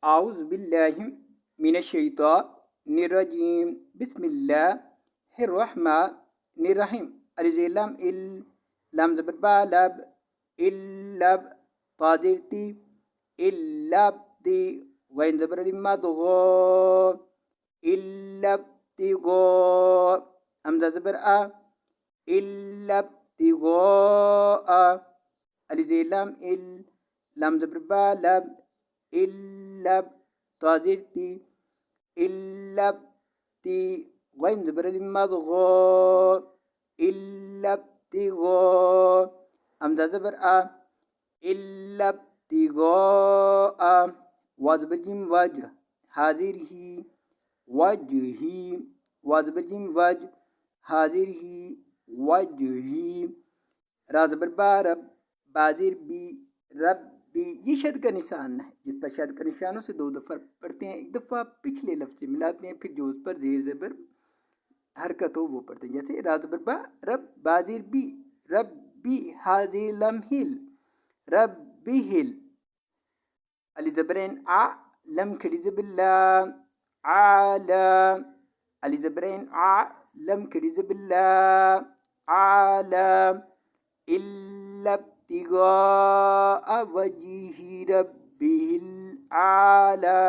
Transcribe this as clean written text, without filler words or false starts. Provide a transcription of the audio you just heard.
आउज़ बिल्लाहि मिनश्शैतानिर्रजीम बिस्मिल्लाहिर्रहमानिर्रहीम अलिज़ लाम इल लाम ज़बर बा लब इल लब ताज़िर ती इल्लब ती वाइन ज़बर लिम्मा दो इल्लब ती गो हमज़ा ज़बर आ इल्लब ती गो आ अलिज़ लाम इल लाम ज़बर बा लब इल्लब ताज़िर ती इल्लब ती वाइन ज़बर लिम्मा दो इल्लब ती गो हमज़ा ज़बर आ इल्लब ती गो आ वाज़बर जिम वज हाजिर ही वजही वाज़बर जिम वज हाजिर ही वजही राज़बर बा रब बाजिर बी रब बी। ये शद का निशान है जिस पर शद का निशानों से दो दफ़ा पढ़ते हैं, एक दफ़ा पिछले लफ्ज़ से मिलाते हैं, फिर जो उस पर ज़ेर ज़बर हरकत हो वो पढ़ते हैं। जैसे राज़बर बा रब बाजिर बी रब बी हाजिर लम्हिल रब बी हिल अली ज़बरैन आ लम खड़ी ज़बिल्ला आला अली ज़बरैन आ लम खड़ी ज़बिल्ला आला इल्लब्तिगा वजही रब्बिल आला।